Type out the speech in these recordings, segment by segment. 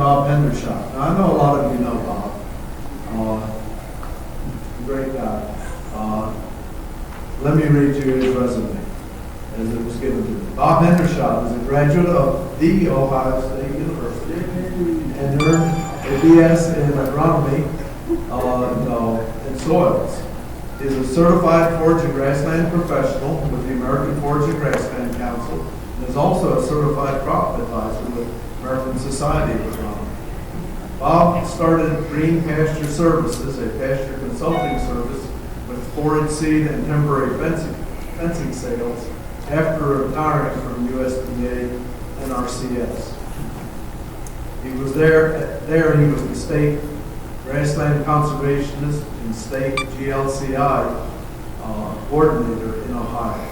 Bob Hendershot. Now, I know a lot of you know Bob. Great guy. Let me read you his resume as it was given to me. Bob Hendershot is a graduate of The Ohio State University and earned a BS in agronomy and soils. He is a certified forage and grassland professional with the American Forage and Grassland Council and is also a certified crop advisor with American Society of Agronomy. Bob started Green Pasture Services, a pasture consulting service with forage seed and temporary fencing sales after retiring from USDA and RCS. He was there he was the state grassland conservationist and state GLCI coordinator in Ohio.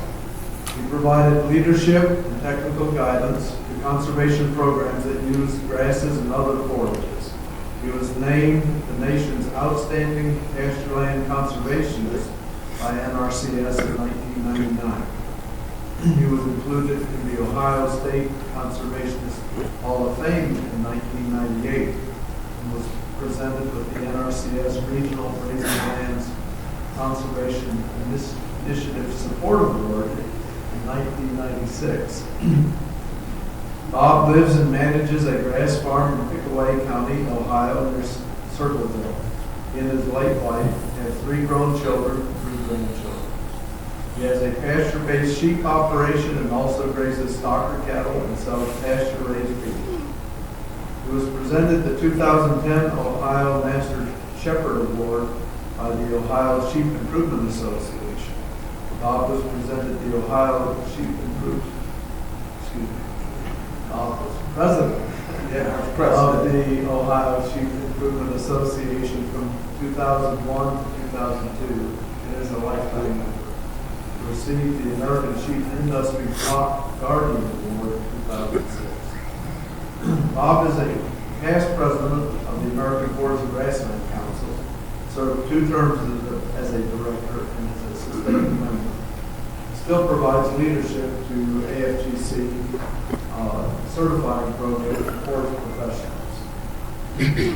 He provided leadership and technical guidance to conservation programs that use grasses and other forages. He was named the nation's outstanding pastureland conservationist by NRCS in 1999. He was included in the Ohio State Conservationist Hall of Fame in 1998 and was presented with the NRCS Regional Grazing Lands Conservation Initiative Support Award in 1996. Bob lives and manages a grass farm in Pickaway County, Ohio, near Circleville. He and his late wife have 3 grown children and 3 grandchildren. He has a pasture-based sheep operation and also grazes stocker cattle and sells pasture-raised beef. He was presented the 2010 Ohio Master Shepherd Award by the Ohio Sheep Improvement Association. Bob was presented the Ohio Sheep Improvement, Bob was president of the Ohio Sheep Improvement Association from 2001 to 2002 and is a lifetime member. He received the American Sheep Industry Flock Guardian Award in 2006. Bob is a past president of the American Forage and Grassland Council, served 2 terms as a director and as a sustained member. Still provides leadership to AFGC certifying program for forage professionals.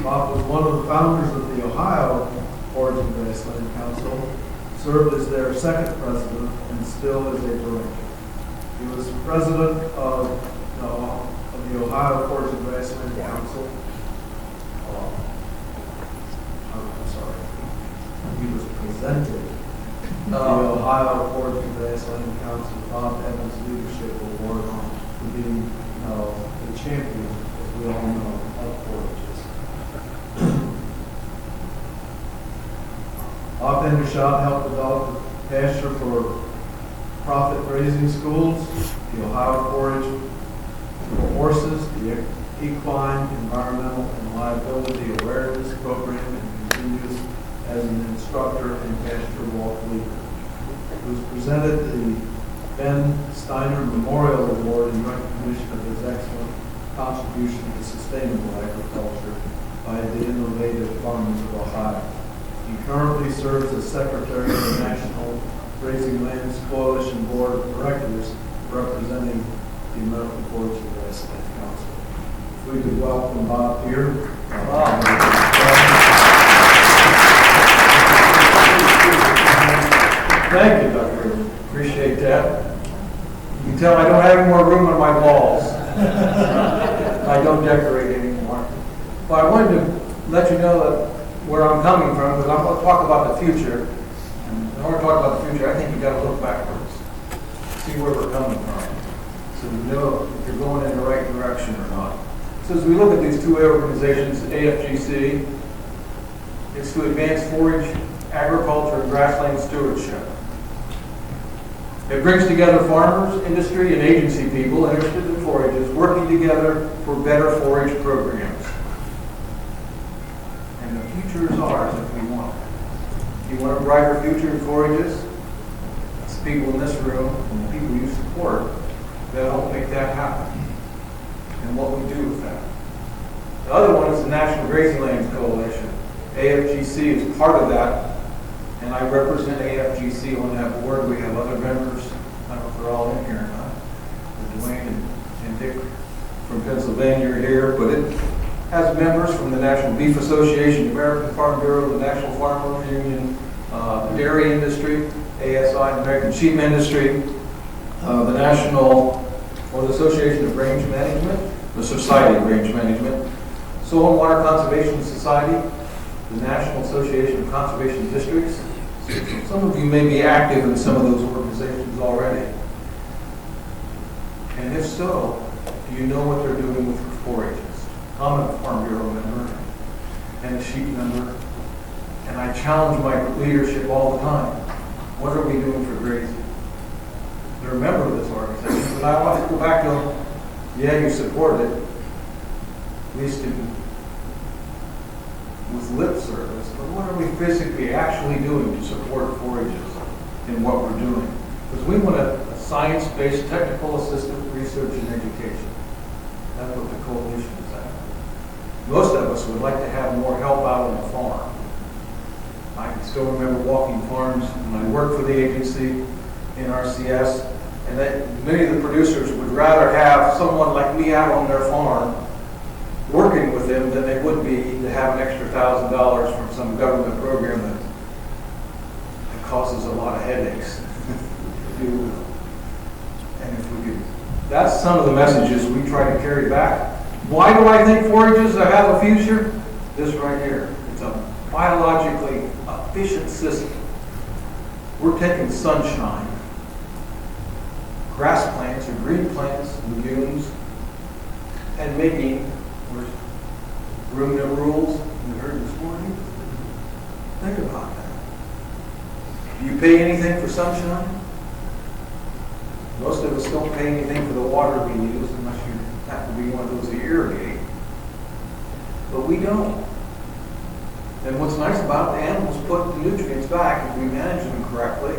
Bob was one of the founders of the Ohio Forage and Grassland Council, served as their 2nd president, and still is a director. He was president of the Ohio Forage and Grassland Council. He was presented the Ohio Forage and Grassland Council Bob Evans Leadership Award for being the champion, as we all know, of forages. Bob Hendershot helped develop the pasture for profit grazing schools, the Ohio Forage for Horses, the Equine Environmental and Liability Awareness Program, and continues as an instructor and pasture walk leader. He was presented the Ben Steiner Memorial Award in recognition of his excellent contribution to sustainable agriculture by the Innovative Farmers of Ohio. He currently serves as secretary of the National Grazing Lands Coalition Board of Directors, representing the American Forage and Grassland Council. If we could welcome Bob here. Thank you, Doctor. Appreciate that. You can tell I don't have any more room on my walls. I don't decorate anymore. But I wanted to let you know that where I'm coming from, because I'm going to talk about the future. And in order to talk about the future, I think you've got to look backwards, see where we're coming from, so you know if you're going in the right direction or not. So as we look at these 2 organizations, AFGC, it's to advance forage, agriculture, and grassland stewardship. It brings together farmers, industry, and agency people interested in forages, working together for better forage programs. And the future is ours if we want it. If you want a brighter future in forages, it's the people in this room and the people you support that help make that happen. And what we do with that. The other one is the National Grazing Lands Coalition. AFGC is part of that. And I represent AFGC on that board. We have other members, I don't know if they're all in here or not. Dwayne and Dick from Pennsylvania are here, but has members from the National Beef Association, the American Farm Bureau, the National Farmers Union, the dairy industry, ASI, the American Sheep Industry, the National, or the Association of Range Management, the Society of Range Management, Soil and Water Conservation Society, the National Association of Conservation Districts. Some of you may be active in some of those organizations already. And if so, do you know what they're doing with forages? I'm a Farm Bureau member and a sheep member, and I challenge my leadership all the time. What are we doing for grazing? They're a member of this organization, but I want to go back to them. Yeah, you support it, at least with lip service, but what are we physically actually doing to support forages in what we're doing? Because we want a science-based technical assistant research and education. That's what the coalition is at. Most of us would like to have more help out on the farm. I can still remember walking farms when I worked for the agency in RCS, and that many of the producers would rather have someone like me out on their farm working with them than they would be to have an extra $1,000 from some government program that causes a lot of headaches. And if we could, that's some of the messages we try to carry back. Why do I think forages have a future? This right here. It's a biologically efficient system. We're taking sunshine, grass plants or green plants, legumes, and making ruminant rules. We heard this morning. Think about that. Do you pay anything for sunshine? Most of us don't pay anything for the water we use unless you happen to be one of those that irrigate. But we don't. And what's nice about it, the animals put the nutrients back, if we manage them correctly,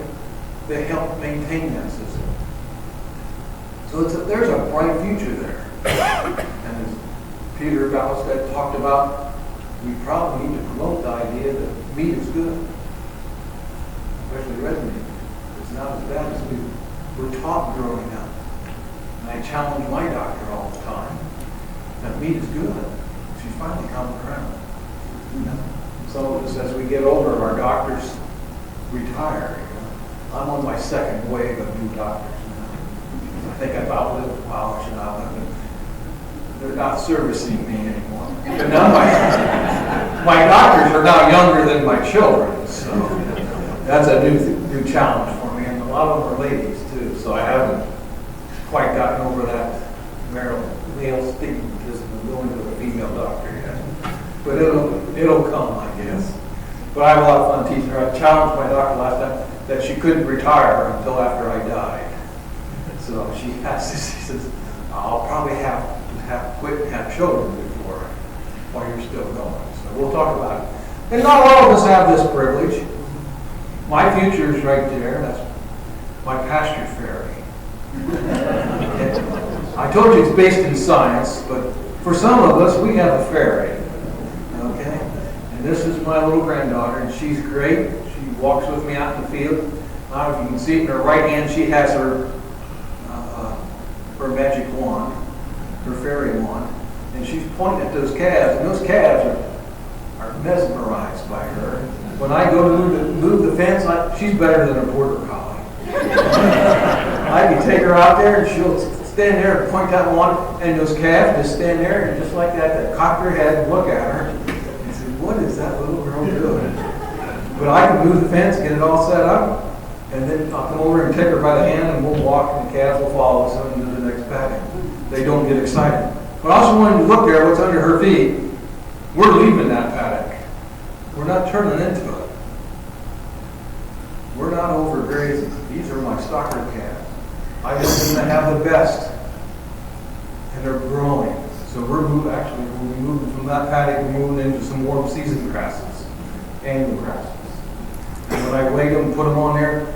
they help maintain that system. So there's a bright future there. And as Peter Ballestead talked about, we probably need to promote the idea that meat is good, especially red meat. It's not as bad as we were taught growing up. And I challenge my doctor all the time that meat is good. She's finally come around. Some of us, as we get older, our doctors retire. I'm on my second wave of new doctors now. I think I've outlived, well, I should outlive it. They're not servicing me anymore. But now my doctors are now younger than my children, so that's a new challenge for me. And a lot of them are ladies too, so I haven't quite gotten over that male stigmatism of going to a female doctor yet. But it'll come, I guess. But I have a lot of fun teaching her. I challenged my doctor last time that she couldn't retire until after I died. So she says, I'll probably have to quit and have children while you're still going. So we'll talk about it. And not all of us have this privilege. My future is right there. That's my pasture ferry. I told you it's based in science, but for some of us, we have a ferry. Okay? And this is my little granddaughter, and she's great. She walks with me out in the field. I don't know if you can see it in her right hand, she has her magic wand, her fairy wand, and she's pointing at those calves, and those calves are mesmerized by her. When I go to move the fence, she's better than a border collie. I can take her out there, and she'll stand there and point that wand, and those calves just stand there, and just like that cock their head and look at her, and say, what is that little girl doing? But I can move the fence, get it all set up, and then I'll come over and take her by the hand, and we'll walk, and the calves will follow us into the next paddock. They don't get excited. But I also wanted to look there, what's under her feet. We're leaving that paddock. We're not turning into it. We're not overgrazing. These are my stocker calves. I want them to have the best. And they're growing. So we'll be moving from that paddock, we're moving into some warm season grasses, annual grasses. And when I weighed them and put them on there,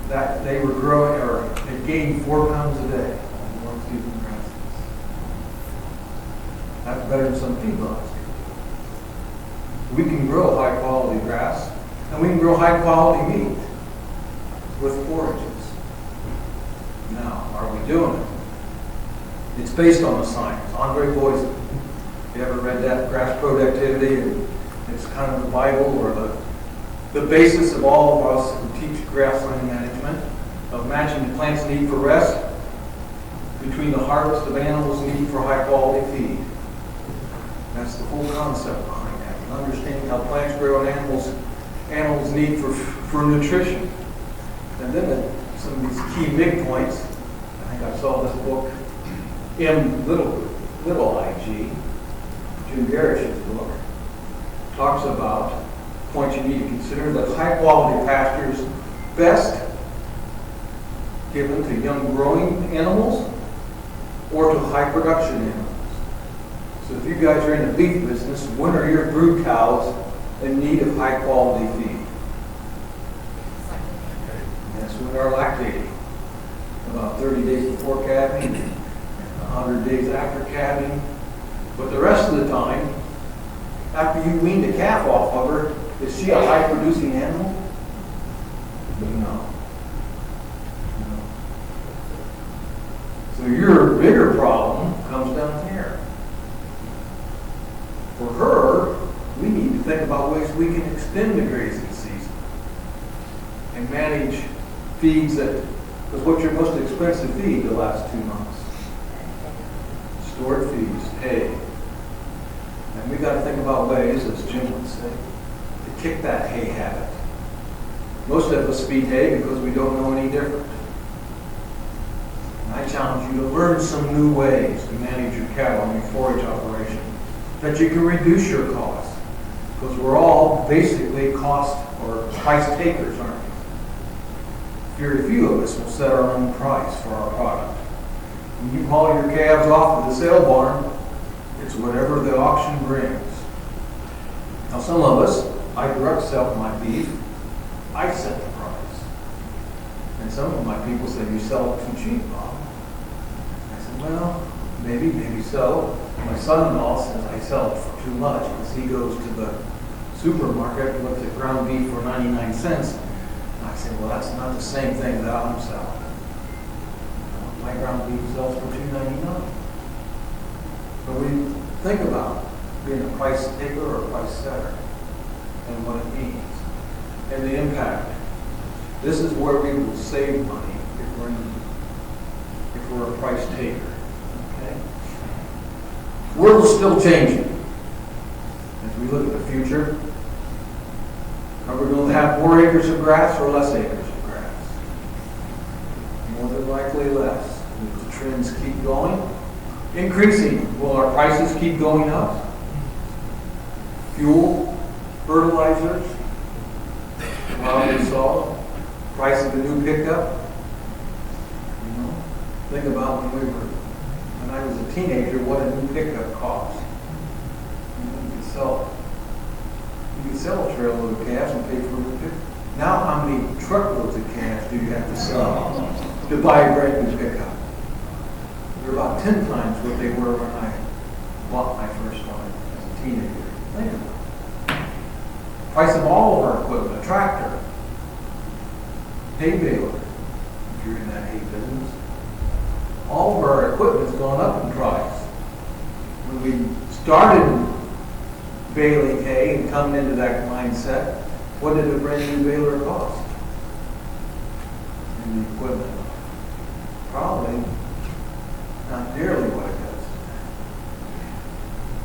that they were growing, or they gained 4 pounds a day on warm season grasses. That's better than some feedlots. We can grow high quality grass, and we can grow high quality meat with forages. Now, are we doing it? It's based on the science. Andre Boyce You ever read that, Grass Productivity? And it's kind of the Bible or the basis of all of us who teach grassland management, of matching the plant's need for rest between the harvest of animals' need for high quality feed. That's the whole concept behind that. And understanding how plants grow and animals need for nutrition. And then some of these key midpoints. I think I saw this book, M little IG, Jim Garish's book, talks about points you need to consider that high quality pastures best given to young growing animals or to high production animals. So if you guys are in the beef business, when are your brood cows in need of high quality feed? And that's when they're lactating. About 30 days before calving, 100 days after calving. But the rest of the time, after you wean the calf off of her, is she a high producing animal? No. So your bigger problem comes down here. For her, we need to think about ways we can extend the grazing season and manage feeds that, because what's your most expensive feed the last 2 months? Stored feeds, hay. And we've got to think about ways, as Jim would say, to kick that hay habit. Most of us feed hay because we don't know any different. And I challenge you to learn some new ways to manage your cattle and your forage operation, that you can reduce your costs. Because we're all basically cost or price takers, aren't we? Very few of us will set our own price for our product. When you haul your calves off of the sale barn, it's whatever the auction brings. Now some of us, I direct sell my beef, I set the price. And some of my people say, you sell it too cheap, Bob. I said, well, maybe so. My son-in-law says I sell it for too much because he goes to the supermarket and looks at ground beef for 99 cents. And I said, well, that's not the same thing that I'm selling. My ground beef sells for $2.99. But we think about being a price taker or a price setter and what it means and the impact. This is where we will save money if we're a price taker. Okay? The world is still changing. As we look at the future, are we going to have more acres of grass or less acres of grass? More than likely less. Will the trends keep going? Increasing. Will our prices keep going up? Fuel, fertilizers. Well, we saw price of a new pickup. You know, think about when I was a teenager, what a new pickup cost. You could sell a trailload of calves and pay for a new pickup. Now, how many truckloads of calves do you have to sell to buy a brand new pickup? They're about 10 times what they were when I bought my first one as a teenager. Think about it. Price of all of our equipment, a tractor, hay baler, if you're in that hay business. All of our equipment has gone up in price. When we started baling hay and coming into that mindset, what did a brand new baler cost? And the equipment, probably not nearly what it does.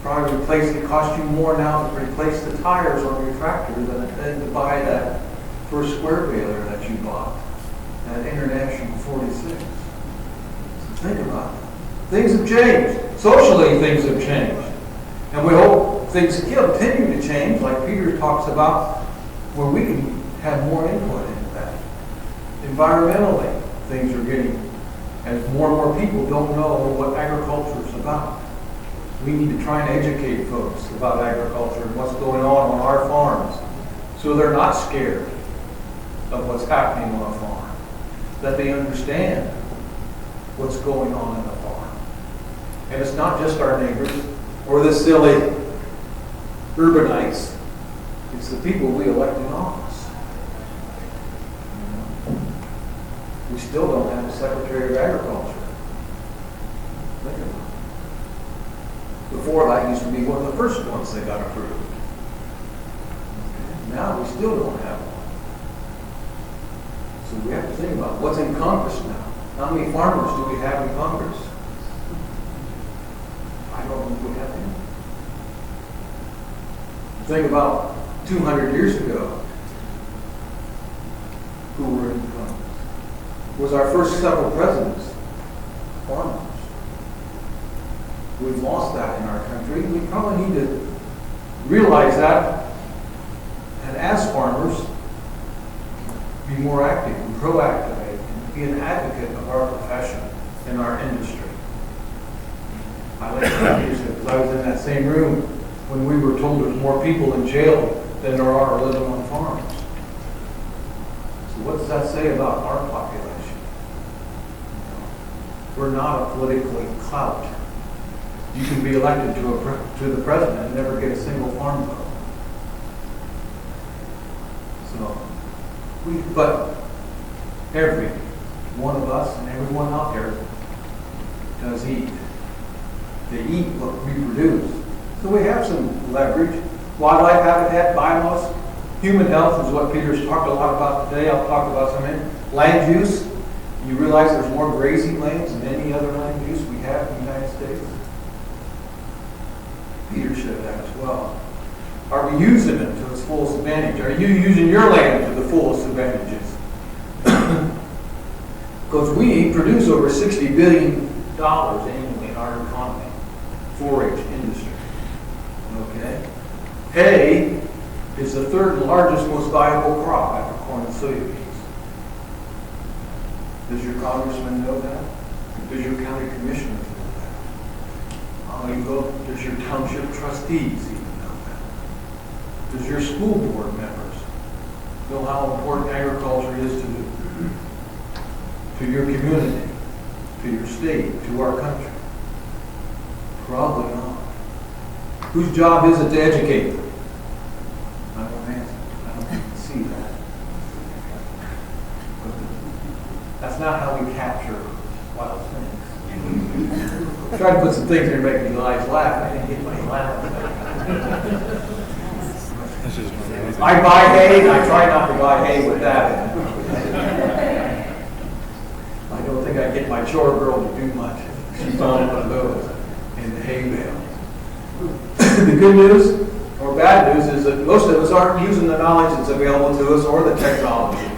Probably it costs you more now to replace the tires on your tractor than it did to buy that first square baler that you bought, that International 46. So think about it. Things have changed. Socially, things have changed. And we hope things continue to change, like Peter talks about, where we can have more input into that. Environmentally, things are getting, as more and more people don't know what agriculture is about. We need to try and educate folks about agriculture and what's going on our farms, so they're not scared of what's happening on a farm, that they understand what's going on in the farm. And it's not just our neighbors or the silly urbanites, it's the people we elect in office. We still don't have a Secretary of Agriculture. Think about it. Before that used to be one of the first ones that got approved. Now we still don't have one. So we have to think about what's in Congress now. How many farmers do we have in Congress? I don't think we have any. Think about 200 years ago, who were in Congress. Was our first several presidents farmers? We've lost that in our country. We probably need to realize that, and as farmers, be more active and proactive and be an advocate of our profession and our industry. I like that because I was in that same room when we were told there's more people in jail than there are living on farms. So what does that say about our population? We're not a politically clout. You can be elected to the president and never get a single farm vote. But every one of us and everyone out there does eat. They eat what we produce. So we have some leverage. Wildlife habitat, biomass, human health is what Peter's talked a lot about today. I'll talk about some in land use. You realize there's more grazing lands than any other land use we have in the United States. Peter said that as well. Are we using it to its fullest advantage? Are you using your land to the fullest advantages? Because we produce over $60 billion annually in our economy, forage industry. Okay? Hay is the third largest, most valuable crop after corn and soybeans. Does your congressman know that? Does your county commissioner know that? Does your township trustees even know that? Does your school board members know how important agriculture is to your community, to your state, to our country? Probably not. Whose job is it to educate them? I don't answer. I don't see that. But that's not how we capture wild things. Try to put some things there to make you guys laugh. I didn't get anybody laughing. I buy hay, and I try not to buy hay with that in it. I don't think I get my chore girl to do much. She's on one of those in the hay bale. The good news, or bad news, is that most of us aren't using the knowledge that's available to us or the technology.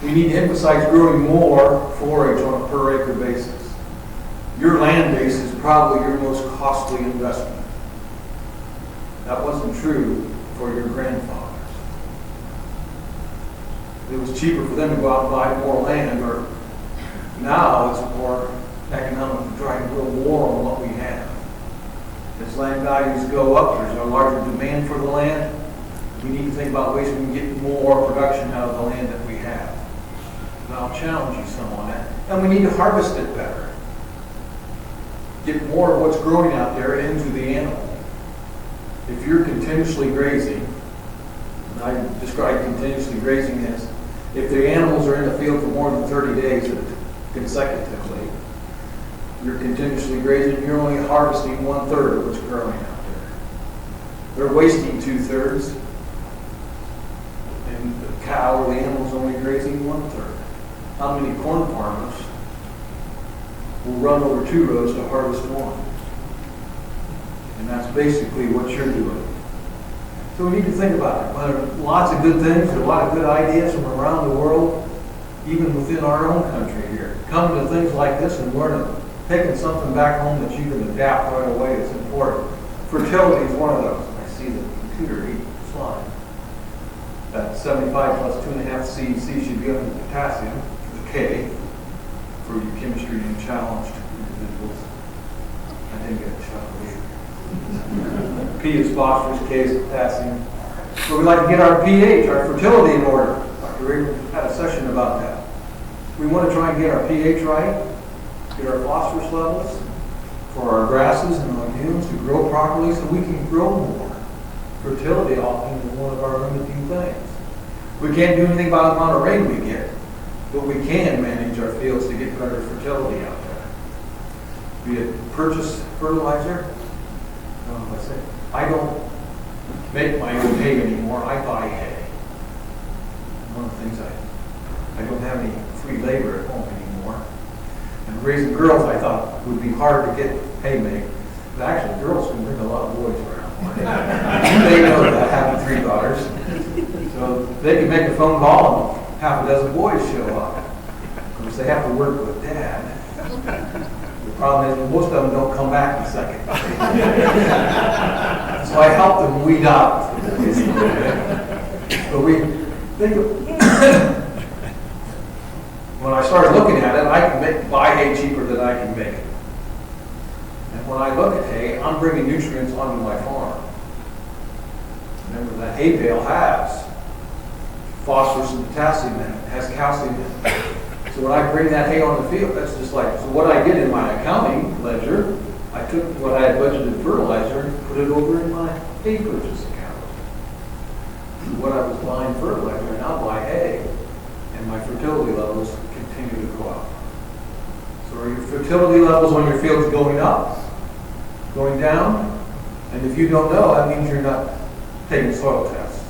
We need to emphasize growing more forage on a per acre basis. Your land base is probably your most costly investment. That wasn't true for your grandfathers. It was cheaper for them to go out and buy more land, or now it's more economic to try and grow more on what we have. As land values go up, there's a larger demand for the land. We need to think about ways we can get more production out of the land that we have. And I'll challenge you some on that. And we need to harvest it better. Get more of what's growing out there into the animal. If you're continuously grazing, and I describe continuously grazing as if the animals are in the field for more than 30 days consecutively, you're continuously grazing, you're only harvesting 1/3 of what's growing out there. They're wasting 2/3, and the cow or the animal's only grazing 1/3. How many corn farmers will run over 2 rows to harvest 1? And that's basically what you're doing. So we need to think about it. There are lots of good things, there are a lot of good ideas from around the world, even within our own country here. Come to things like this and learn it. Taking something back home that you can adapt right away is important. Fertility is one of those. I see the computer slide. That 75 plus 2.5 CEC should be under potassium, the K, for you chemistry and challenged individuals. I didn't get a challenge. P is phosphorus, K is potassium. So we like to get our pH, our fertility in order. Dr. Raven had a session about that. We want to try and get our pH right, get our phosphorus levels for our grasses and our legumes to grow properly so we can grow more. Fertility often is one of our limiting things. We can't do anything about the amount of rain we get, but we can manage our fields to get better fertility out there. Be it purchase fertilizer, I say, I don't make my own hay anymore, I buy hay. One of the things I don't have any free labor at home anymore. And raising girls I thought would be hard to get hay made. But actually, girls can bring a lot of boys around. They know that, having 3 daughters. So they can make a phone call and half a dozen boys show up. Of course, they have to work with Dad. The problem is most of them don't come back in a second. So I help them weed out. But when I started looking at it, I can buy hay cheaper than I can make it. And when I look at hay, I'm bringing nutrients onto my farm. Remember, that hay bale has phosphorus and potassium in it, has calcium in it. So when I bring that hay on the field, that's just like, so what I did in my accounting ledger, I took what I had budgeted fertilizer and put it over in my hay purchase account. So what I was buying fertilizer, I now buy hay, and my fertility levels continue to go up. So are your fertility levels on your fields going up, going down? And if you don't know, that means you're not taking soil tests,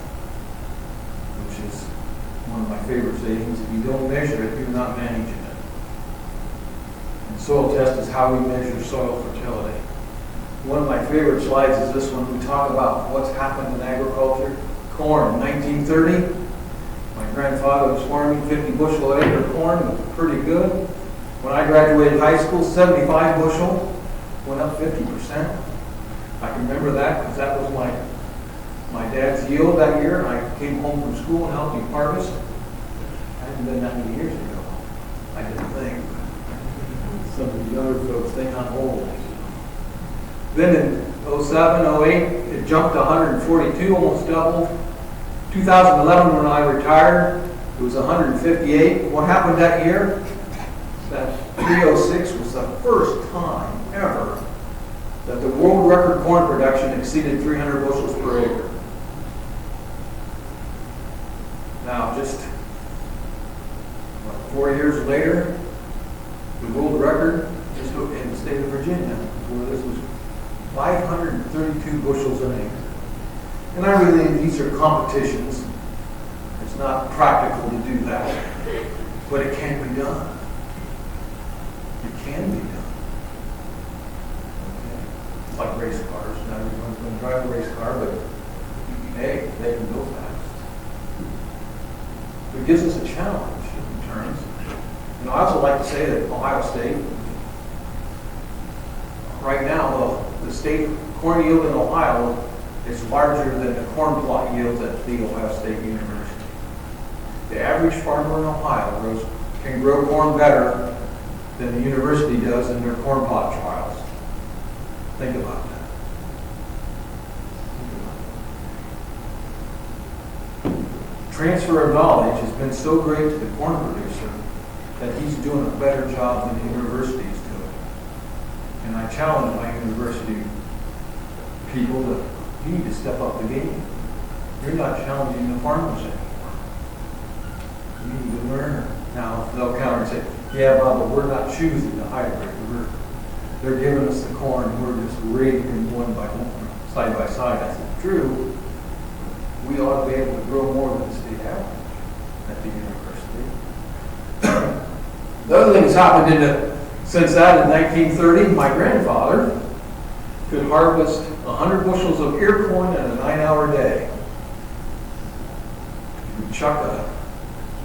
which is one of my favorite sayings. If you don't measure it, you're not managing it. And soil test is how we measure soil fertility. One of my favorite slides is this one. We talk about what's happened in agriculture. Corn, 1930. My grandfather was farming 50 bushel an acre of corn. It was pretty good. When I graduated high school, 75 bushel, went up 50%. I can remember that because that was my dad's yield that year, and I came home from school and helped him harvest. I hadn't been that many years ago. I didn't think. Some of the younger folks think I'm old. Then in 07, 08, it jumped to 142, almost doubled. 2011, when I retired, it was 158. What happened that year? That 306 was the first time ever that the world record corn production exceeded 300 bushels per acre. Now, just 4 years later, the world record just in the state of Virginia, where this was 532 bushels an acre. And I really think these are competitions. It's not practical to do that, but it can be done. It can be done. Okay. It's like race cars. Not everyone's going to drive a race car, but hey, they can go fast. It gives us a challenge in terms. And I also like to say that Ohio State, right now, the state corn yield in Ohio is larger than the corn plot yields at the Ohio State University. The average farmer in Ohio can grow corn better than the university does in their corn plot trials. Think about that. Transfer of knowledge has been so great to the corn producer that he's doing a better job than the university is doing. And I challenge my university people that you need to step up the game. You're not challenging the farmers anymore. You need to learn. Now, they'll counter and say, yeah, Bob, but we're not choosing the hybrid. They're giving us the corn. We're just raising one by one, side by side. I said, true. We ought to be able to grow more than the state average at the university. The other thing that's happened since that in 1930, my grandfather could harvest 100 bushels of ear corn in a 9-hour day. He would chuck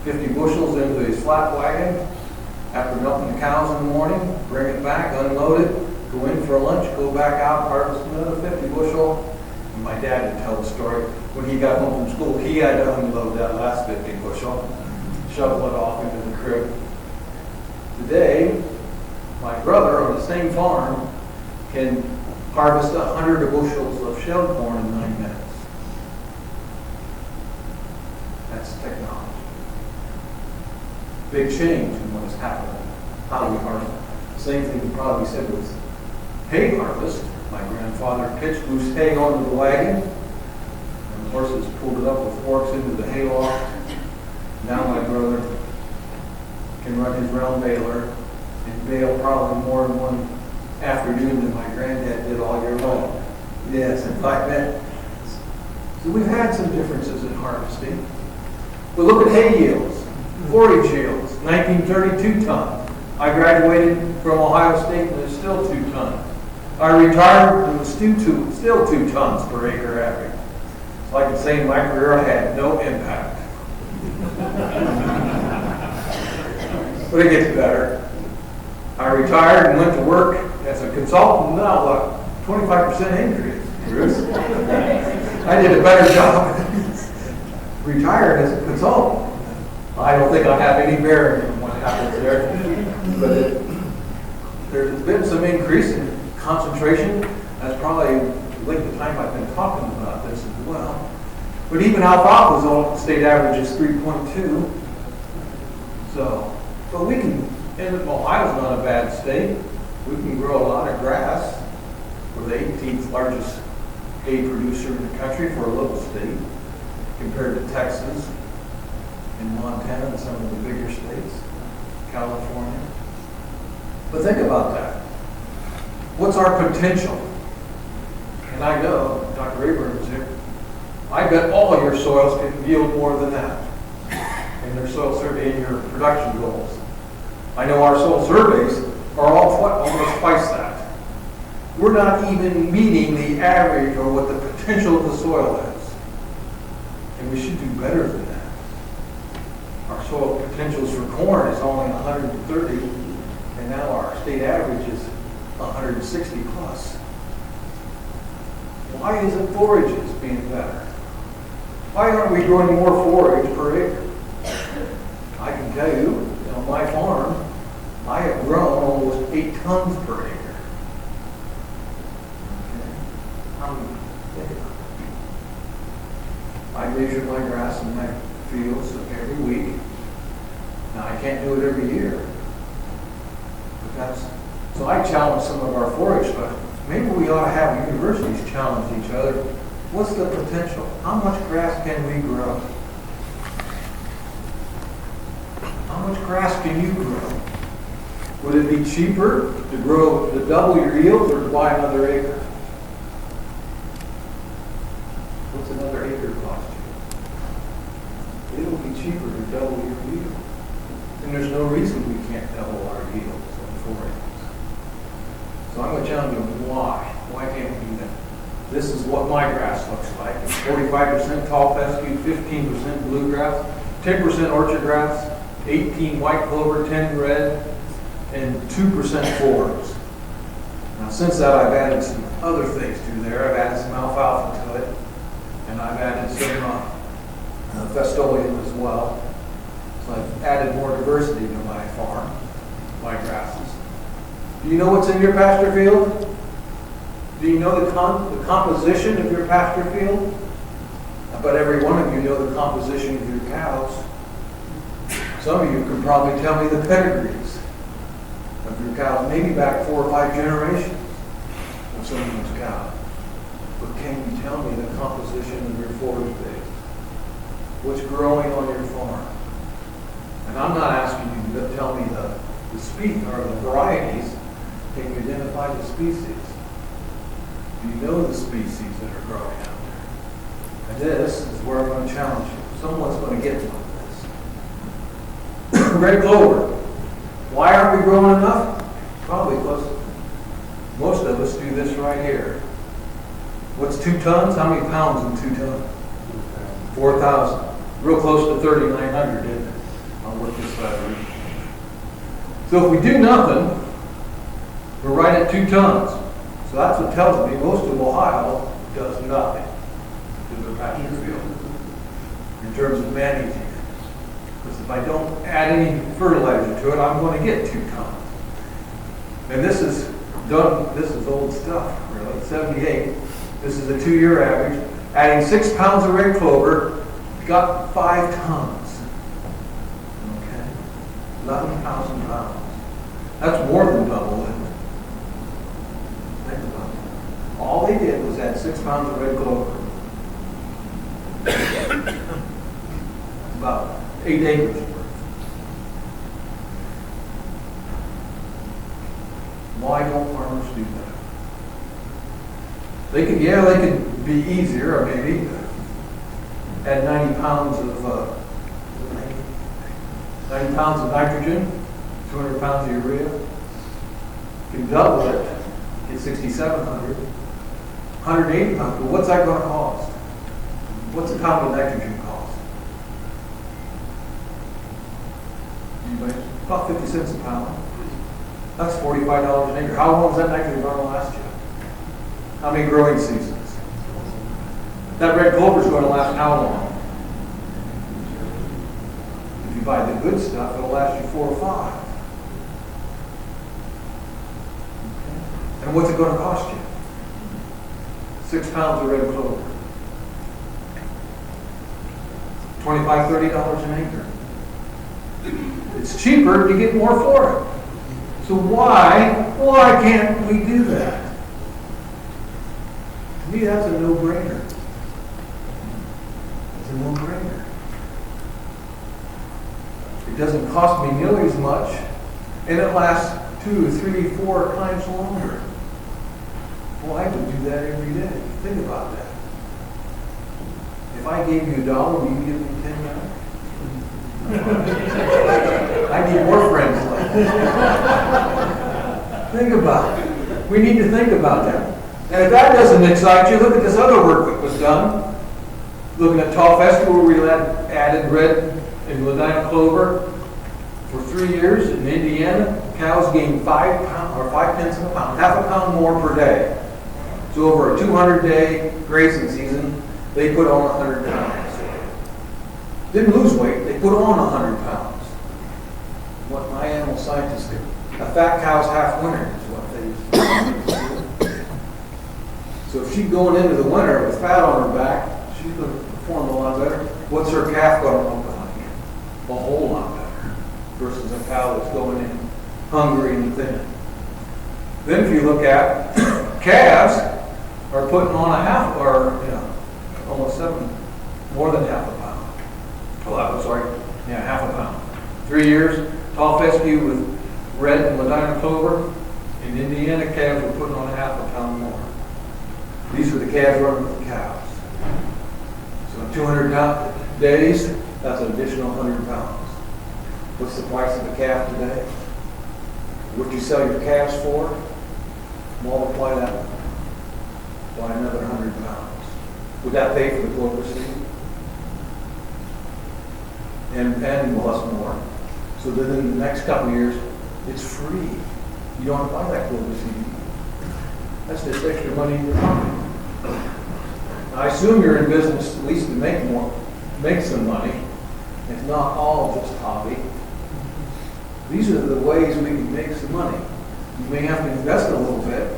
50 bushels into his flat wagon after milking the cows in the morning, bring it back, unload it, go in for lunch, go back out, harvest another 50 bushel. And my dad would tell the story. When he got home from school, he had to unload that last 50 bushel, shovel it off into the crib. Today, my brother on the same farm can harvest 100 bushels of shelled corn in 9 minutes. That's technology. Big change in what has happened, how we harvest. Same thing you probably said with hay harvest. My grandfather pitched loose hay onto the wagon, and the horses pulled it up with forks into the hay loft. Now my brother can run his round baler and bale probably more in one afternoon than my granddad did all year long. Yes, in 5 minutes. So we've had some differences in harvesting. But look at hay yields, forage yields, 1932 tons. I graduated from Ohio State and it's still 2 tons. I retired and it was still 2 tons per acre average. So I can say in my career I had no impact. But it gets better. I retired and went to work as a consultant. Now what? 25% increase. Bruce. I did a better job. Retired as a consultant. I don't think I have any bearing in what happens there. But there's been some increase in concentration. That's probably the length of time I've been talking about this as well. But even alfalfa's own state average is 3.2. So, but we can, and Ohio's not a bad state. We can grow a lot of grass. We're the 18th largest hay producer in the country for a little state, compared to Texas and Montana and some of the bigger states, California. But think about that. What's our potential? And I know, Dr. Abrams here, I bet all of your soils can yield more than that in their soil survey and your production goals. I know our soil surveys are almost twice that. We're not even meeting the average or what the potential of the soil is. And we should do better than that. Our soil potentials for corn is only 130, and now our state average is 160 plus. Why isn't forages being better? Why aren't we growing more forage per acre? I can tell you, on my farm, I have grown almost 8 tons per acre. I measure my grass in my fields every week. Now I can't do it every year. But so I challenge some of our forage stuff. Maybe we ought to have universities challenge each other. What's the potential? How much grass can we grow? How much grass can you grow? Would it be cheaper to double your yields or to buy another acre? What's another acre cost you? It'll be cheaper to double your yield. And there's no reason we can't double our yields on 4 acres. So I'm going to challenge you, why? Why can't we do that? This is what my grass looks like. 45% tall fescue, 15% bluegrass, 10% orchard grass, 18 white clover, 10 red, and 2% forbs. Now since that I've added some other things to there. I've added some alfalfa to it, and I've added some festoleum as well. So I've added more diversity to my farm, my grasses. Do you know what's in your pasture field? Do you know the composition of your pasture field? I bet every one of you know the composition of your cows. Some of you can probably tell me the pedigrees of your cows, maybe back 4 or 5 generations of some of those cows. But can you tell me the composition of your forage base? What's growing on your farm? And I'm not asking you to tell me the species or the varieties. Can you identify the species? Do you know the species that are growing out there? And this is where I'm going to challenge you. Someone's going to get one of this. Red clover. Why aren't we growing enough? Probably because most of us do this right here. What's 2 tons? How many pounds in 2 tons? 4,000. Real close to 3,900, isn't it? I'll work this side. So if we do nothing, we're right at 2 tons. So that's what tells me most of Ohio does nothing to their pasture field in terms of managing it. Because if I don't add any fertilizer to it, I'm going to get 2 tons. And this is old stuff, really, 78. This is a 2-year average. Adding 6 pounds of red clover, got 5 tons. Okay? 11,000 pounds. That's more than double, isn't it? Think about it. All they did was add 6 pounds of red clover. About 8 acres worth. Why don't farmers do that? They could be easier, maybe. Add 90 pounds of 90 pounds of nitrogen, 200 pounds of urea. You can double it, get 6,700. 180 pounds, but what's that going to cost? What's a pound of nitrogen cost? Anybody? About 50 cents a pound. That's $45 an acre. How long is that nitrogen going to last you? How many growing seasons? That red clover is going to last how long? If you buy the good stuff, it'll last you 4 or 5. And what's it going to cost you? 6 pounds of red clover. $25, $30 an acre. It's cheaper to get more for it. So why can't we do that? To me, that's a no-brainer. It's a no-brainer. It doesn't cost me nearly as much, and it lasts 2, 3, 4 times longer. Well, I would do that every day. Think about that. If I gave you $1, would you give me $10? I need more friends like that. Think about it. We need to think about that. And if that doesn't excite you, look at this other work that was done. Looking at tall fescue, where we added red and Ladina clover for 3 years in Indiana. Cows gained 5 pounds or 5 tenths of a pound, half a pound more per day. So over a 200-day grazing season, they put on 100 pounds. Didn't lose weight, they put on 100 pounds. What my animal scientists do. A fat cow's half winter is what they used to do. So if she's going into the winter with fat on her back, she's going to perform a lot better. What's her calf going to look like? A whole lot better. Versus a cow that's going in hungry and thin. Then if you look at calves are putting on a half, or almost 7, more than half a pound. Oh, sorry, half a pound. 3 years, tall fescue with red and Ladina clover. In Indiana, calves were putting on a half a pound more. These are the calves running with the cows. So in 200 days, that's an additional 100 pounds. What's the price of a calf today? What you sell your calves for? Multiply that by another 100 pounds. Would that pay for the clover seed? And plus more. So then in the next couple of years, it's free. You don't have to buy that clover seed. That's just extra money in your pocket. I assume you're in business at least to make some money. It's not all just hobby. These are the ways we can make some money. You may have to invest a little bit.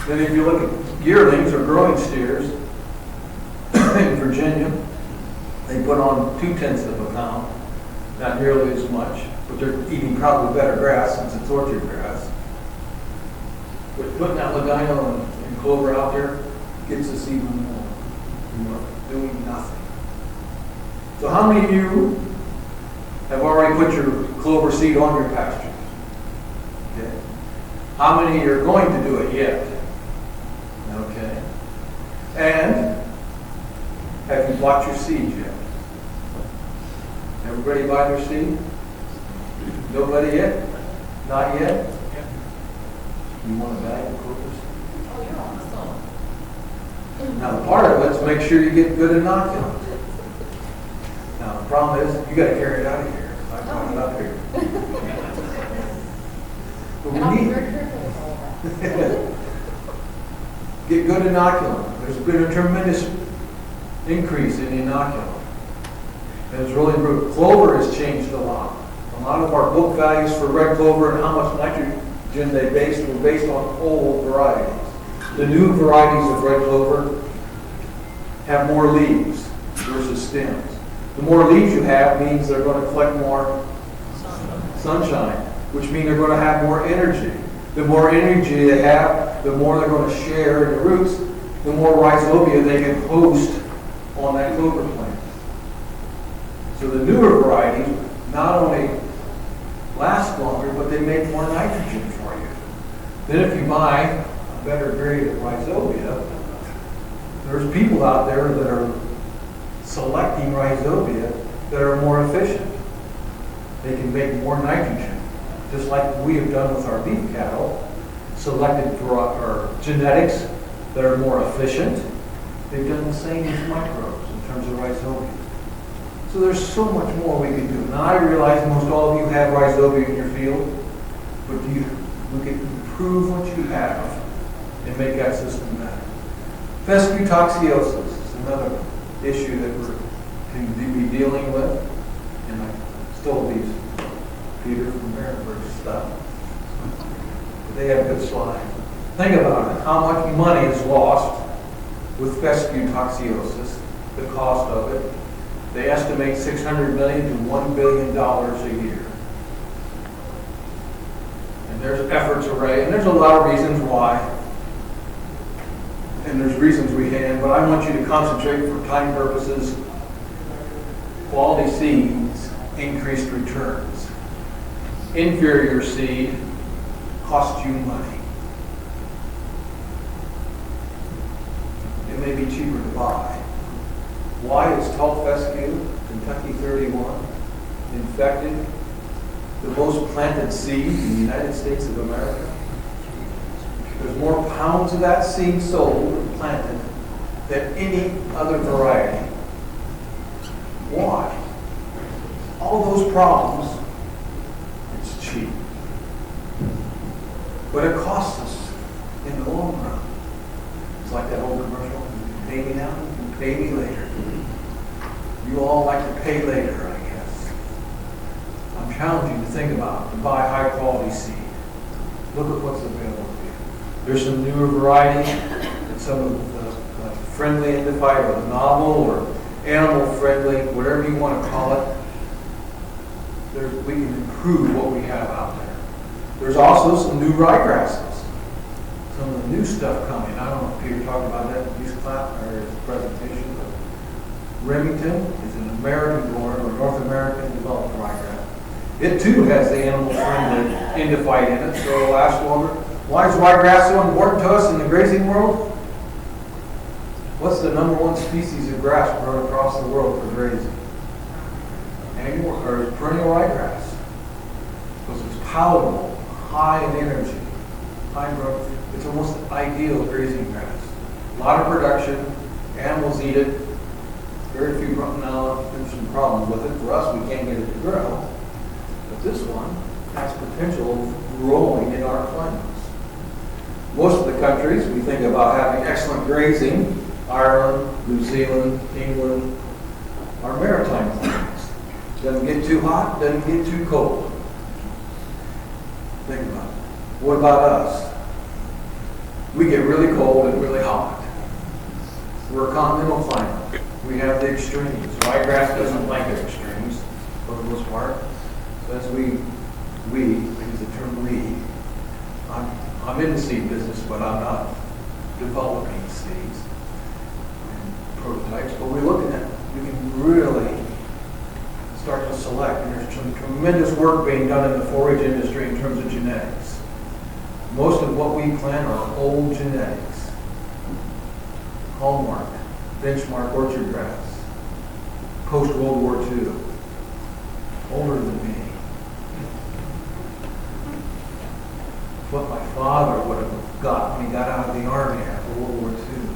Then if you look at yearlings or growing steers in Virginia, they put on 2 tenths of a pound, not nearly as much, but they're eating probably better grass since it's orchard grass. But putting that Ladino and clover out there gets us even more. We're doing nothing. So how many of you have already put your clover seed on your pastures? Okay. How many are going to do it yet? Okay. And have you bought your seed yet? Everybody buy their seed? Nobody yet? Not yet? You want a bag of clover seed? Oh, you're on the phone. Now, the part of it's make sure you get good inoculants. Now, the problem is you got to carry it out of here. I brought it up here. But And I'll be we very need careful with all that. get good inoculant. There's been a tremendous increase in inoculant. And it's really improved. Clover has changed a lot. A lot of our book values for red clover and how much nitrogen they were based on old varieties. The new varieties of red clover have more leaves versus stems. The more leaves you have means they're going to collect more sunshine, which means they're going to have more energy. The more energy they have, the more they're going to share in the roots, the more rhizobia they can host on that clover plant. So the newer varieties not only last longer, but they make more nitrogen for you. Then if you buy a better grade of rhizobia, There's people out there that are selecting rhizobia that are more efficient. They can make more nitrogen, just like we have done with our beef cattle, selected for our genetics that are more efficient. They've done the same with microbes in terms of rhizobia. So there's so much more we can do. Now I realize most all of you have rhizobia in your field, but we can improve what you have and make that system better. Fescue toxiosis is another issue that we're can be dealing with, and I stole these Peter from Maryburg stuff. But they have good slides. Think about it, how much money is lost with fescue toxiosis, the cost of it. They estimate $600 million to $1 billion a year. And there's efforts array, and there's a lot of reasons why. And there's reasons we can, but I want you to concentrate for time purposes. Quality seeds, increased returns. Inferior seed costs you money. It may be cheaper to buy. Why is tall fescue, Kentucky 31, infected? The most planted seed in the United States of America. There's more pounds of that seed sold and planted than any other variety. Why? All those problems, it's cheap. But it costs us in the long run. It's like that old commercial, pay me now, you can pay me later. You all like to pay later, I guess. I'm challenging you to think about to buy high quality seed. Look at what's available to you. There's some newer variety, and some of the friendly indified or the novel or animal friendly, whatever you want to call it. We can improve what we have out there. There's also some new ryegrasses. Some of the new stuff coming. I don't know if Peter talked about that in his class or his presentation, but Remington is an American-born or North American developed ryegrass. It too has the animal-friendly indified in it, so it'll last longer. Why is ryegrass so important to us in the grazing world? What's the #1 species of grass grown across the world for grazing? Annual or perennial ryegrass. Because it's palatable, high in energy, high growth. It's almost ideal grazing grass. A lot of production, animals eat it. Very few, now there's some problems with it. For us, we can't get it to grow. But this one has potential of growing in our climates. Most of the countries, we think about having excellent grazing. Ireland, New Zealand, England, are maritime climates. Doesn't get too hot, doesn't get too cold. Think about it. What about us? We get really cold and really hot. We're a continental climate. We have the extremes. Ryegrass doesn't like the extremes for the most part. So as we use the term we, I'm in the seed business, but I'm not developing seeds and prototypes, but we're looking at, we can really start to select, and there's some tremendous work being done in the forage industry in terms of genetics. Most of what we plant are old genetics. Hallmark, benchmark orchard grass, post-World War II, older than me. What my father would have got when he got out of the Army after World War II.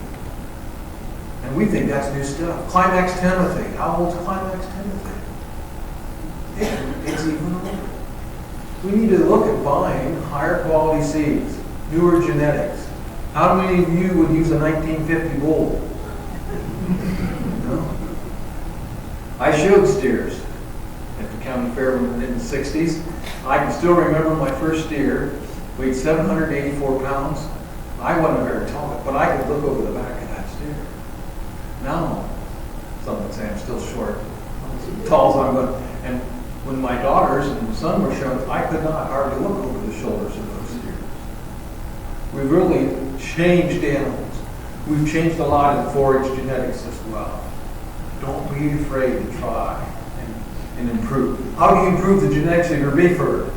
And we think that's new stuff. Climax Timothy. How old's Climax Timothy? It's even older. We need to look at buying higher quality seeds, newer genetics. How many of you would use a 1950 bull? No. I showed steers at the county fair in the 60s. I can still remember my first steer. Weighed 784 pounds. I wasn't very tall, but I could look over the back of that steer. Now, some would say I'm still short. I'm as tall as I'm going. And when my daughters and son were shown, I could not hardly look over the shoulders of those steers. We've really changed animals. We've changed a lot in forage genetics as well. Don't be afraid to try and improve. How do you improve the genetics of your beef herd?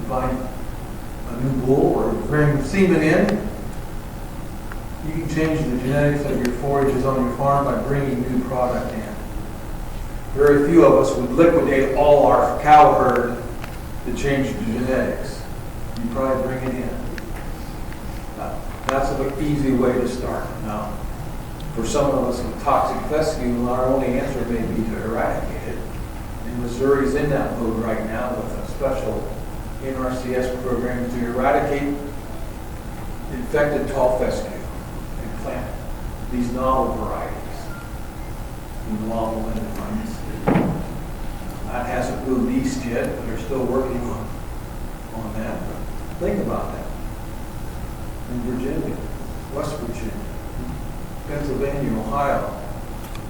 Buy a new bull or bring semen in, You can change the genetics of your forages on your farm by bringing new product in. Very few of us would liquidate all our cow herd to change the genetics. You probably bring it in. That's an easy way to start. Now, for some of us with toxic fescue, our only answer may be to eradicate it. And Missouri's in that mode right now with a special NRCS program to eradicate infected tall fescue and plant these novel varieties, novel enterprises. That hasn't moved east yet, but they're still working on that. But think about that. In Virginia, West Virginia, Pennsylvania, Ohio,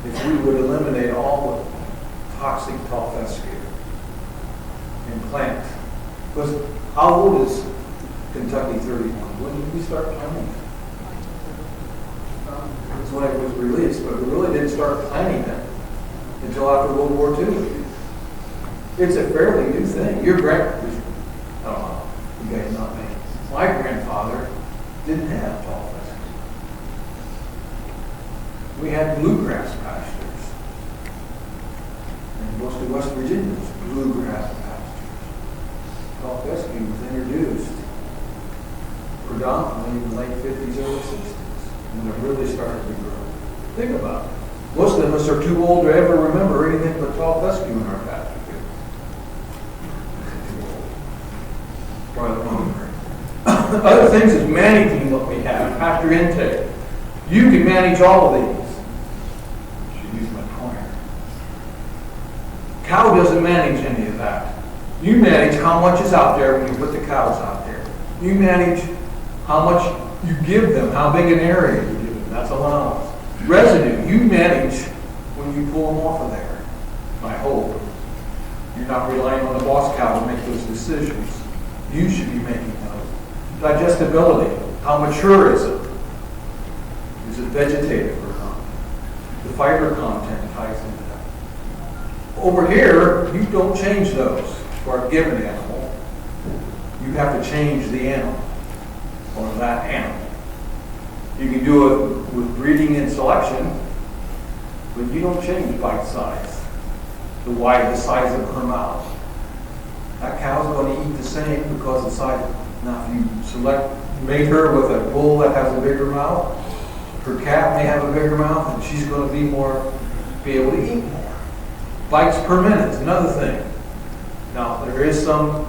if we would eliminate all the toxic tall fescue and plant. Because how old is Kentucky 31? When did we start planting it? That's when it was released, but we really didn't start planting it until after World War II. It's a fairly new thing. Your grandfather, I don't know, you guys not me. My grandfather didn't have tall fescue. We had bluegrass pastures. And most of West Virginia was bluegrass pastures. Tall fescue was introduced predominantly in the late 50s, early 60s, when it really started to grow. Think about it. Most of us are too old to ever remember anything but tall fescue in our pasture. Probably wrong. Other things is managing what we have, pasture intake. You can manage all of these. I should use my pointer. Cow doesn't manage any of that. You manage how much is out there when you put the cows out there. You manage how much you give them, how big an area you give them. That's allowance. Residue, you manage when you pull them off of there. I hope. You're not relying on the boss cow to make those decisions. You should be making those. Digestibility, how mature is it? Is it vegetative or not? The fiber content ties into that. Over here, you don't change those for a given animal. You have to change the animal or that animal. You can do it with breeding and selection, but you don't change bite size, the size of her mouth. That cow's going to eat the same because the size. Now, if you mate her with a bull that has a bigger mouth, her calf may have a bigger mouth, and she's going to be able to eat more. Bites per minute is another thing. Now, there is some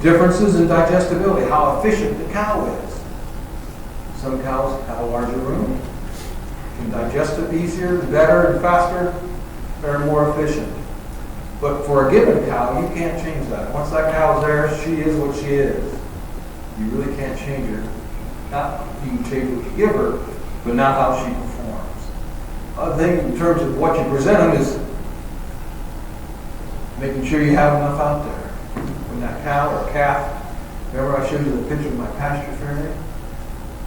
differences in digestibility, how efficient the cow is. Some cows have a larger room, can digest it easier, better, and faster. They're more efficient. But for a given cow, you can't change that. Once that cow's there, she is what she is. You really can't change her. You can change what you give her, but not how she performs. Other thing in terms of what you present them is making sure you have enough out there. When that cow or calf, remember I showed you the picture of my pasture ferry?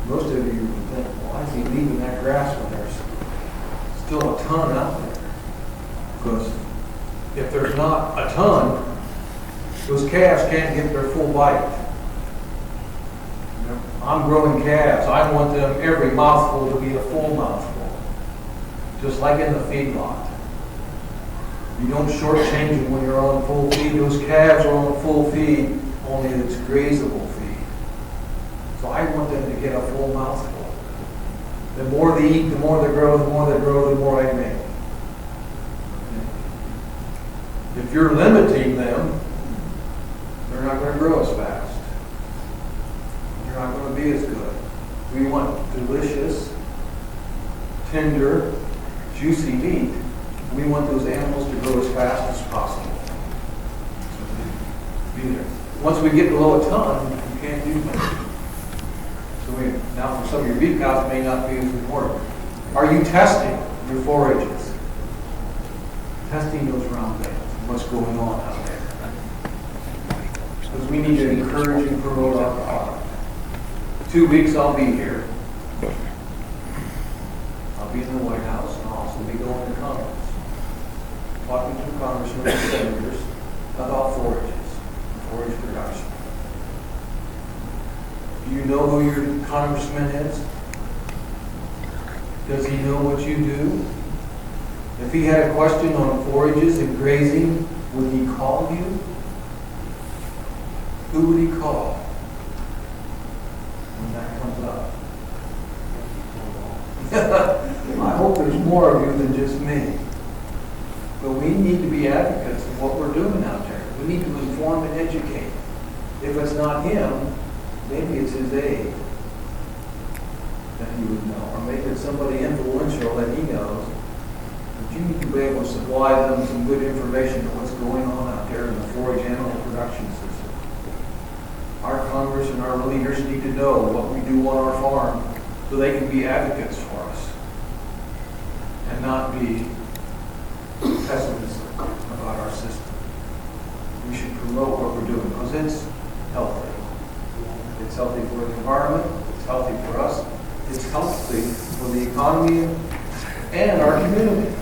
Most of you would think, why is he leaving that grass when there's still a ton out there? Because if there's not a ton, those calves can't get their full bite. I'm growing calves. I want them every mouthful to be a full mouthful. Just like in the feedlot. You don't shortchange them when you're on full feed. Those calves are on full feed, only it's grazable feed. So I want them to get a full mouthful. The more they eat, the more they grow, the more they grow, the more I make. If you're limiting them, they're not going to grow as fast. They're not going to be as good. We want delicious, tender, juicy meat. We want those animals to grow as fast as possible. Be there. Once we get below a ton, you can't do that. So now for some of your beef cows, it may not be as important. Are you testing your forages? Testing those round bales. What's going on out there? Because we need to encourage and promote our product. 2 weeks I'll be here. I'll be in the White House and I'll also be going to Congress. Talking to congressmen and senators about forages, forage production. Do you know who your congressman is? Does he know what you do? If he had a question on forages and grazing, would he call you? Who would he call when that comes up? I hope there's more of you than just me. But we need to be advocates of what we're doing out there. We need to inform and educate. If it's not him, maybe it's his aide that he would know. Or maybe it's somebody influential that he knows. But you need to be able to supply them some good information on what's going on out there in the forage animal production system. Our Congress and our leaders need to know what we do on our farm so they can be advocates for us and not be pessimistic about our system. We should promote what we're doing because it's healthy. It's healthy for the environment, it's healthy for us, it's healthy for the economy and our community.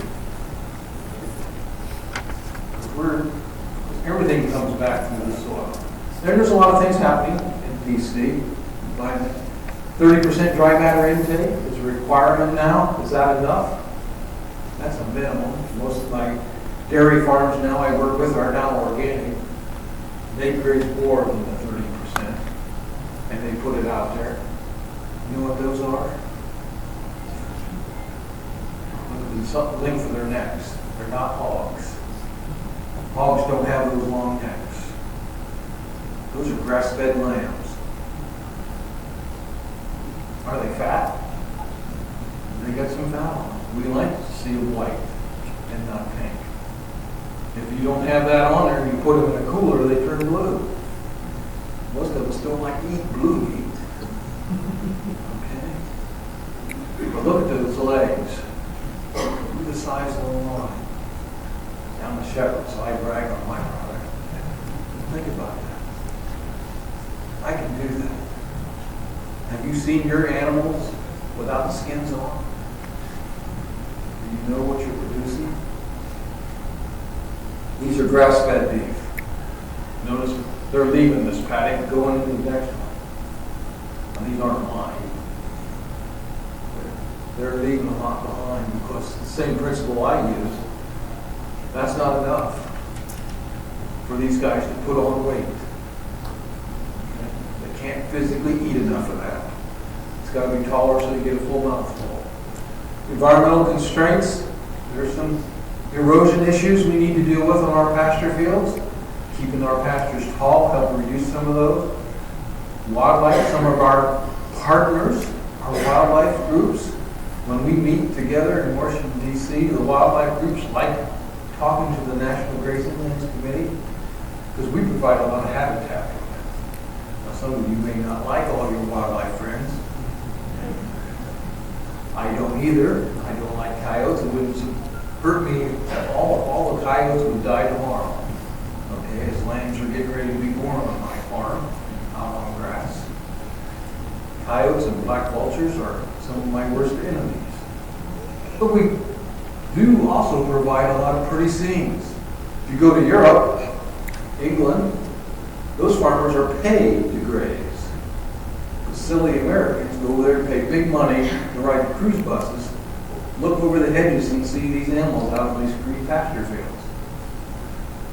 Everything comes back from the soil. There's a lot of things happening in PC. 30% dry matter intake is a requirement now. Is that enough? That's a minimum. Most of my dairy farms now I work with are now organic. They graze more than the 30%, and they put it out there. You know what those are? Look at the length of their necks. They're not hogs. Hogs don't have those long necks. Those are grass-fed lambs. Are they fat? They got some fat on them. We like to see them white and not pink. If you don't have that on there and you put them in a cooler, they turn blue. Most of us don't like to eat blue meat. Okay? But look at those legs. Look at the size of the line. I'm a shepherd, so I brag on my product. Think about that. I can do that. Have you seen your animals without the skins on? Do you know what you're producing? These are grass-fed beef. Notice they're leaving this paddock, going into the next one. And these aren't mine. They're leaving a lot behind because the same principle I use. That's not enough for these guys to put on weight. They can't physically eat enough of that. It's got to be taller so you get a full mouthful. Environmental constraints. There's some erosion issues we need to deal with on our pasture fields. Keeping our pastures tall, help reduce some of those. Wildlife, some of our partners, our wildlife groups, when we meet together in Washington, D.C., the wildlife groups like talking to the National Grazing Lands Committee because we provide a lot of habitat for them. Now, some of you may not like all your wildlife friends. I don't either. I don't like coyotes. It wouldn't hurt me at all if all the coyotes would die tomorrow. Okay, as lambs are getting ready to be born on my farm, out on grass. Coyotes and black vultures are some of my worst enemies. But we do also provide a lot of pretty scenes. If you go to Europe, England, those farmers are paid to graze. The silly Americans go there and pay big money to ride cruise buses, look over the hedges and see these animals out in these green pasture fields.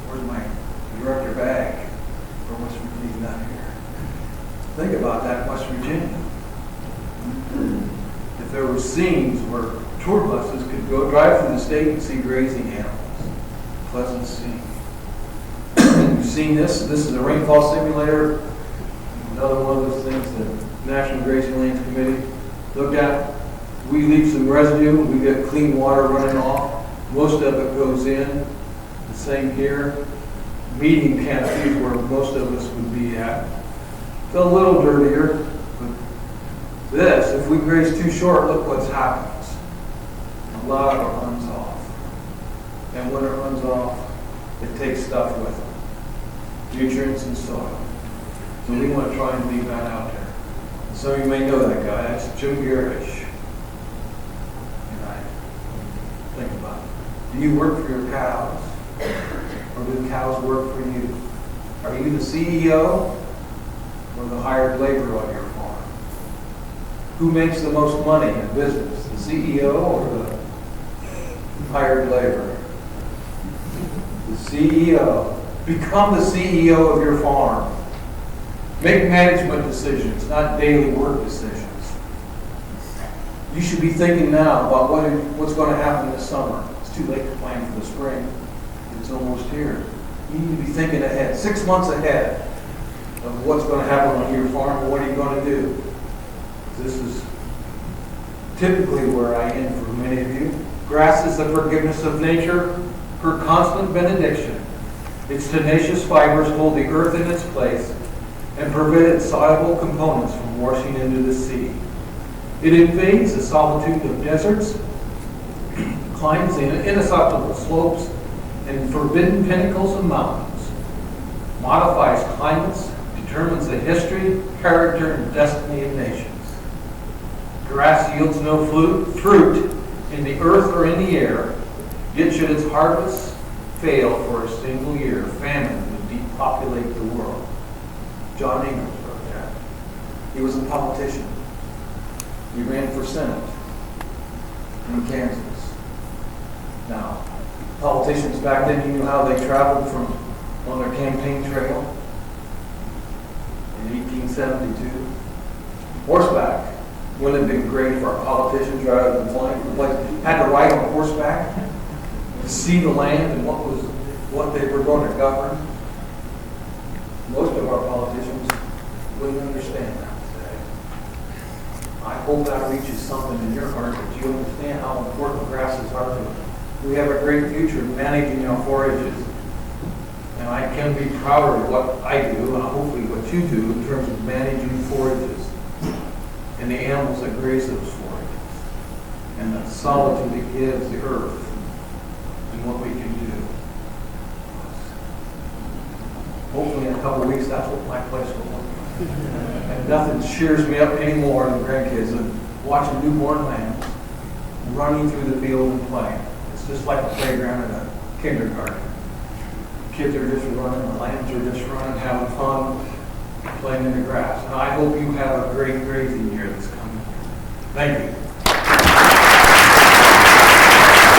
Where's my director bag from West Virginia down here? Think about that, West Virginia. If there were scenes where tour buses could go drive through the state and see grazing animals. Pleasant scene. You've seen this. This is a rainfall simulator. Another one of those things that National Grazing Lands Committee looked at. We leave some residue. We get clean water running off. Most of it goes in. The same here. Meeting canopies where most of us would be at. It's a little dirtier. But this, if we graze too short, look what's happened. A lot of it runs off. And when it runs off, it takes stuff with it. Nutrients and soil. So we want to try and leave that out there. And some of you may know that guy. That's Jim Garish. And I think about it. Do you work for your cows? Or do the cows work for you? Are you the CEO or the hired labor on your farm? Who makes the most money in business, the CEO or the hired labor? The CEO. Become the CEO of your farm. Make management decisions, not daily work decisions. You should be thinking now about what's going to happen this summer. It's too late to plan for the spring. It's almost here. You need to be thinking ahead, 6 months ahead of what's going to happen on your farm and what are you going to do. This is typically where I end for many of you. Grass is the forgiveness of nature, her constant benediction. Its tenacious fibers hold the earth in its place and prevent its soluble components from washing into the sea. It invades the solitude of deserts, climbs the inaccessible slopes and forbidden pinnacles of mountains, modifies climates, determines the history, character, and destiny of nations. Grass yields no fruit in the earth or in the air, yet should its harvests fail for a single year, famine would depopulate the world. John Ingalls wrote that. He was a politician. He ran for Senate in Kansas. Now, politicians back then, you knew how they traveled on their campaign trail in 1872. Horseback. Wouldn't it have been great if our politicians, rather than flying from place, had to ride on horseback to see the land and what they were going to govern? Most of our politicians wouldn't understand that today. I hope that reaches something in your heart that you understand how important grasses are to us. We have a great future managing our forages. And I can be proud of what I do, and hopefully what you do, in terms of managing forages and the animals that graze those forages, and the solitude it gives the earth, and what we can do. Hopefully in a couple of weeks, that's what my place will look like. And nothing cheers me up anymore than grandkids than watching newborn lambs running through the field and playing. It's just like a playground in a kindergarten. Kids are just running, the lambs are just running, having fun, playing in the grass. And I hope you have a great grazing year that's coming. Thank you.